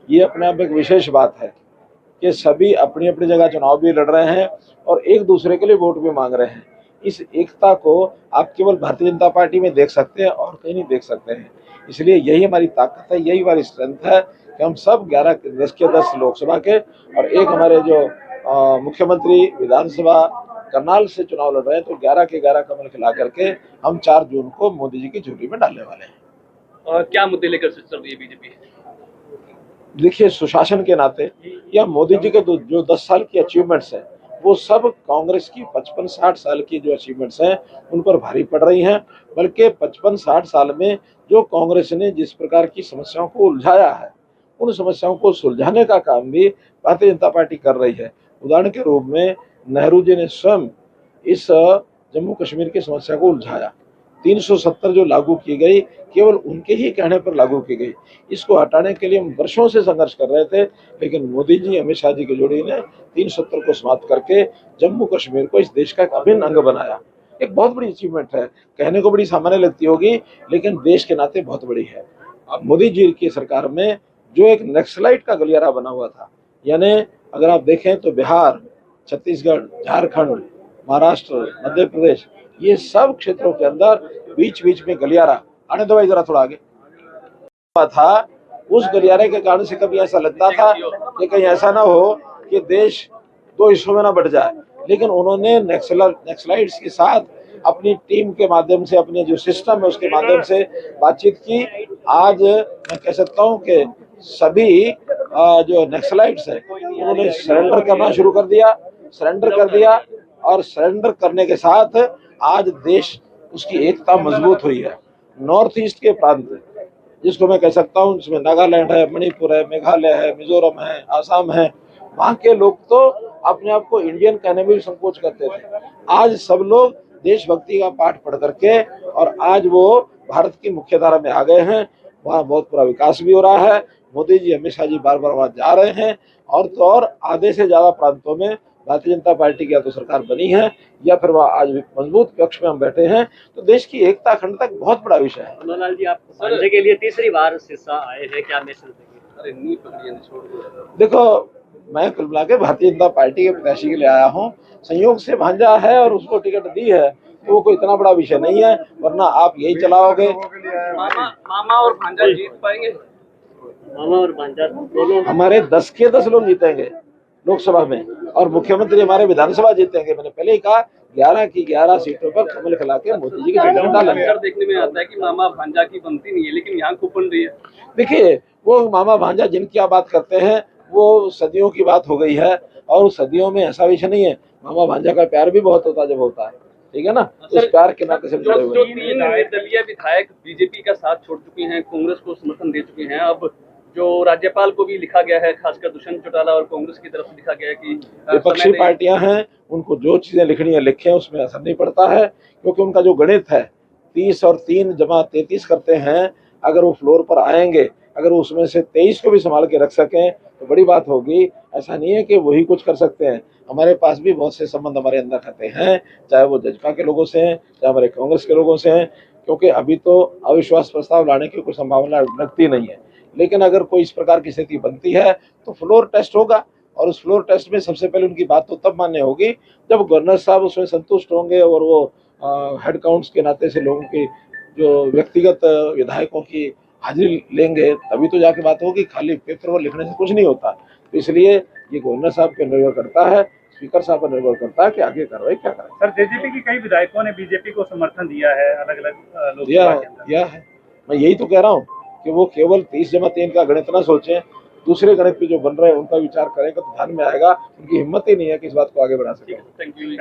ये अपने आप एक विशेष बात है कि सभी अपनी अपनी जगह चुनाव भी लड़ रहे हैं और एक दूसरे के लिए वोट भी मांग रहे हैं। इस एकता को आप केवल भारतीय जनता पार्टी में देख सकते हैं और कहीं नहीं देख सकते हैं। इसलिए यही हमारी ताकत है, यही हमारी स्ट्रेंथ है कि हम सब 10 लोकसभा के और एक हमारे जो मुख्यमंत्री विधानसभा करनाल से चुनाव लड़ रहे हैं, तो 11 के 11 कमल खिला करके हम 4 जून को मोदी जी की झोली में डालने वाले हैं। और क्या मुद्दे लेकर चल रही है बीजेपी? देखिए, सुशासन के नाते या मोदी जी के जो 10 साल की अचीवमेंट्स हैं, वो सब कांग्रेस की 55-60 साल की जो अचीवमेंट्स हैं उन पर भारी पड़ रही हैं। बल्कि 55-60 साल में जो कांग्रेस ने जिस प्रकार की समस्याओं को उलझाया है, उन समस्याओं को सुलझाने का काम भी भारतीय जनता पार्टी कर रही है। उदाहरण के रूप में नेहरू जी ने स्वयं इस जम्मू कश्मीर की समस्या को उलझाया। 370 जो लागू की गई, केवल उनके ही कहने पर लागू की गई। इसको हटाने के लिए हम वर्षों से संघर्ष कर रहे थे, लेकिन मोदी जी, अमित शाह जी की जोड़ी ने 370 को समाप्त करके जम्मू कश्मीर को इस देश का एक अभिन्न अंग बनाया। एक बहुत बड़ी अचीवमेंट है, कहने को बड़ी सामान्य लगती होगी, लेकिन देश के नाते बहुत बड़ी है। अब मोदी जी की सरकार में जो एक नक्सलाइट का गलियारा बना हुआ था, यानी अगर आप देखें तो बिहार, छत्तीसगढ़, झारखंड, महाराष्ट्र, मध्य प्रदेश, ये सब क्षेत्रों के अंदर बीच बीच में गलियारा, आने दो भाई जरा थोड़ा आगे था। उस गलियारे के कारण से कभी ऐसा लगता था कि कहीं ऐसा ना हो कि देश 2 हिस्सों में ना बट जाए, लेकिन उन्होंने नक्सलाइट्स के साथ अपनी टीम के माध्यम से, अपने जो सिस्टम है उसके माध्यम से बातचीत की। आज मैं कह सकता हूं कि सभी जो नक्सलाइट्स है उन्होंने सरेंडर करना शुरू कर दिया और सरेंडर करने के साथ आज देश, उसकी एकता मजबूत हुई है। नॉर्थ ईस्ट के प्रांत, जिसको मैं कह सकता हूँ, जिसमें नागालैंड है, मणिपुर है, मेघालय है, मिजोरम है, आसाम है, वहाँ के लोग तो अपने आप को इंडियन कहने में भी संकोच करते थे। आज सब लोग देशभक्ति का पाठ पढ़ करके और आज वो भारत की मुख्य धारा में आ गए हैं। वहाँ बहुत पूरा विकास भी हो रहा है। मोदी जी, अमित शाह जी बार बार वहाँ जा रहे हैं और तो और आधे से ज्यादा प्रांतों में भारतीय जनता पार्टी की या तो सरकार बनी है या फिर वह आज मजबूत पक्ष में हम बैठे हैं। तो देश की एकता अखंडता बहुत बड़ा विषय है। मनोहर जी, आप भांजे के लिए तीसरी बार सिरसा आए हैं, क्या मैसेज देंगे? देखो, मैं कुल मिला के भारतीय जनता पार्टी के प्रत्याशी के लिए आया हूँ। संयोग से भांजा है और उसको टिकट दी है, तो वो कोई इतना बड़ा विषय नहीं है, वरना आप यही चलाओगे। मामा और भांजा जीत पाएंगे? मामा और भांजा दोनों हमारे 10 के 10 लोग जीतेंगे लोकसभा में और मुख्यमंत्री हमारे विधानसभा जीतेंगे। मैंने पहले ही कहा, 11 की 11 सीटों पर कमल खिला के मोदी जी की झोली में डालेंगे। देखने में आता है कि मामा भांजा की बनती नहीं है, लेकिन यहाँ खूब बन रही है। देखिए, वो मामा भांजा जिनकी आप बात करते हैं वो सदियों की बात हो गई है और सदियों में ऐसा विषय नहीं है। मामा भांजा का प्यार भी बहुत होता है जब होता है, ठीक है ना। उस प्यार के नाते से जुड़े हुए। जो 3 निर्दलीय विधायक बीजेपी का साथ छोड़ चुके हैं, कांग्रेस को समर्थन दे चुके हैं, अब जो राज्यपाल को भी लिखा गया है, खासकर दुष्यंत चौटाला और कांग्रेस की तरफ से लिखा गया है कि विपक्षी पार्टियां हैं, उनको जो चीजें लिखनी है लिखें, उसमें असर नहीं पड़ता है, क्योंकि उनका जो गणित है 30 और 3 जमा 33 करते हैं। अगर वो फ्लोर पर आएंगे, अगर वो उसमें से 23 को भी संभाल के रख सकें तो बड़ी बात होगी। ऐसा नहीं है कि वही कुछ कर सकते हैं, हमारे पास भी बहुत से संबंध हमारे अंदर रहते हैं, चाहे वो जजपा के लोगों से हैं, चाहे हमारे कांग्रेस के लोगों से हैं, क्योंकि अभी तो अविश्वास प्रस्ताव लाने की कोई संभावना लगती नहीं है। लेकिन अगर कोई इस प्रकार की स्थिति बनती है तो फ्लोर टेस्ट होगा और उस फ्लोर टेस्ट में सबसे पहले उनकी बात तो तब मान्य होगी जब गवर्नर साहब उसमें संतुष्ट होंगे और वो हेड काउंट्स के नाते से लोगों की, जो व्यक्तिगत विधायकों की हाजिरी लेंगे, तभी तो जाके बात होगी। खाली पेपर पर लिखने से कुछ नहीं होता। तो इसलिए ये गवर्नर साहब पर निर्भर करता है, स्पीकर साहब पर निर्भर करता है कि आगे कार्रवाई क्या करें। सर, जेजेपी की कई विधायकों ने बीजेपी को समर्थन दिया है, अलग अलग लोग दिया है। मैं यही तो कह रहा हूँ कि वो केवल 30 जमा 3 का गणित ना सोचें, दूसरे गणित पे जो बन रहे हैं उनका विचार करें तो ध्यान में आएगा। उनकी हिम्मत ही नहीं है कि इस बात को आगे बढ़ा सके। Thank you.